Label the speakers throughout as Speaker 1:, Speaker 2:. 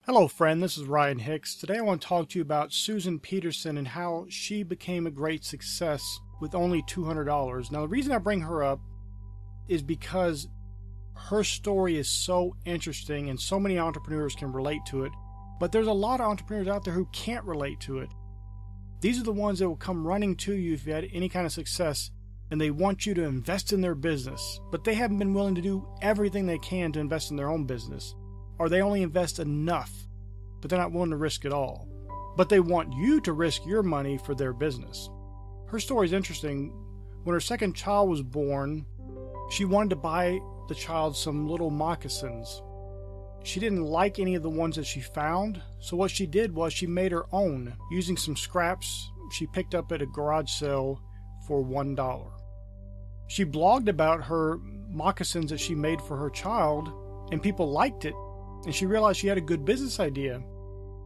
Speaker 1: Hello friend, this is Ryan Hicks. Today I want to talk to you about Susan Petersen and how she became a great success with only $200. Now the reason I bring her up is because her story is so interesting and so many entrepreneurs can relate to it, but there's a lot of entrepreneurs out there who can't relate to it. These are the ones that will come running to you if you had any kind of success and they want you to invest in their business, but they haven't been willing to do everything they can to invest in their own business. Or they only invest enough, but they're not willing to risk it all. But they want you to risk your money for their business. Her story is interesting. When her second child was born, she wanted to buy the child some little moccasins. She didn't like any of the ones that she found, so what she did was she made her own using some scraps she picked up at a garage sale for $1. She blogged about her moccasins that she made for her child, and people liked it. And she realized she had a good business idea.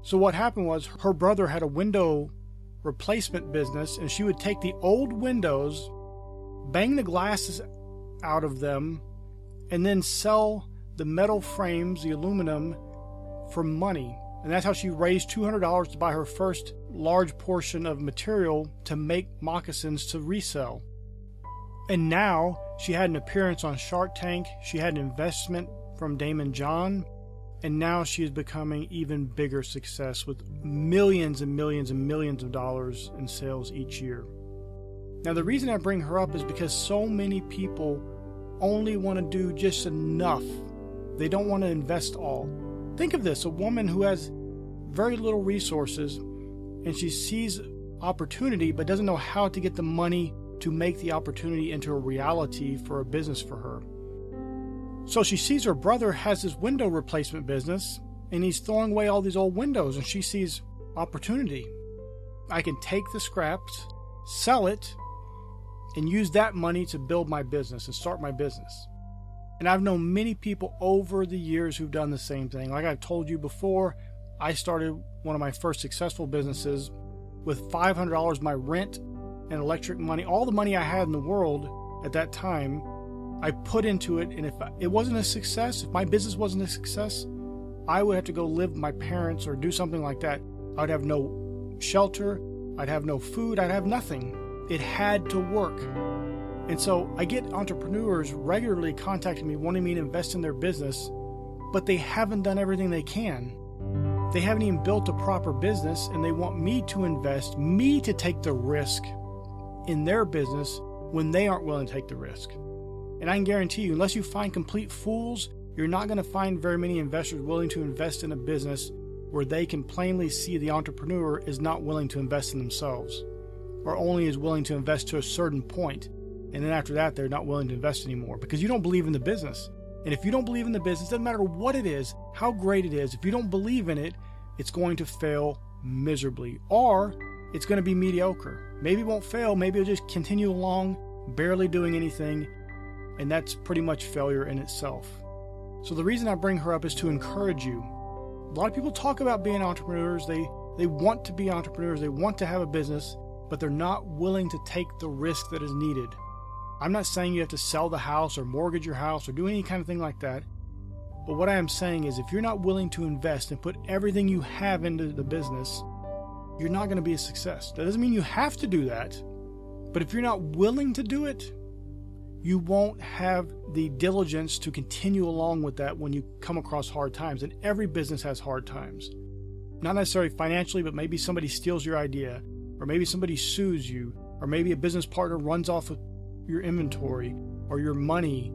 Speaker 1: So what happened was her brother had a window replacement business, and she would take the old windows, bang the glasses out of them, and then sell the metal frames, the aluminum, for money. And that's how she raised $200 to buy her first large portion of material to make moccasins to resell. And now she had an appearance on Shark Tank. She had an investment from Daymond John. And now she is becoming even bigger success with millions and millions and millions of dollars in sales each year. Now the reason I bring her up is because so many people only want to do just enough. They don't want to invest all. Think of this, a woman who has very little resources and she sees opportunity but doesn't know how to get the money to make the opportunity into a reality for a business for her. So she sees her brother has this window replacement business and he's throwing away all these old windows, and she sees opportunity. I can take the scraps, sell it, and use that money to build my business and start my business. And I've known many people over the years who've done the same thing. Like I've told you before, I started one of my first successful businesses with $500, my rent and electric money, all the money I had in the world at that time. I put into it, and if it wasn't a success, if my business wasn't a success, I would have to go live with my parents or do something like that. I would have no shelter, I'd have no food, I'd have nothing. It had to work. And so I get entrepreneurs regularly contacting me, wanting me to invest in their business, but they haven't done everything they can. They haven't even built a proper business, and they want me to invest, me to take the risk in their business when they aren't willing to take the risk. And I can guarantee you, unless you find complete fools, you're not going to find very many investors willing to invest in a business where they can plainly see the entrepreneur is not willing to invest in themselves, or only is willing to invest to a certain point. And then after that, they're not willing to invest anymore because you don't believe in the business. And if you don't believe in the business, it doesn't matter what it is, how great it is. If you don't believe in it, it's going to fail miserably, or it's going to be mediocre. Maybe it won't fail. Maybe it'll just continue along, barely doing anything. And that's pretty much failure in itself. So the reason I bring her up is to encourage you. A lot of people talk about being entrepreneurs. They want to be entrepreneurs. They want to have a business, but they're not willing to take the risk that is needed. I'm not saying you have to sell the house or mortgage your house or do any kind of thing like that. But what I am saying is if you're not willing to invest and put everything you have into the business, you're not going to be a success. That doesn't mean you have to do that. But if you're not willing to do it, you won't have the diligence to continue along with that when you come across hard times. And every business has hard times. Not necessarily financially, but maybe somebody steals your idea, or maybe somebody sues you, or maybe a business partner runs off with your inventory or your money.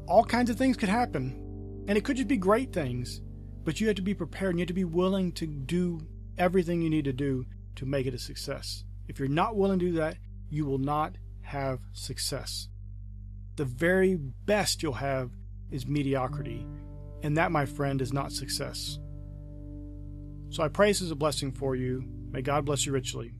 Speaker 1: All kinds of things could happen. And it could just be great things, but you have to be prepared and you have to be willing to do everything you need to do to make it a success. If you're not willing to do that, you will not have success. The very best you'll have is mediocrity. And that, my friend, is not success. So I pray this is a blessing for you. May God bless you richly.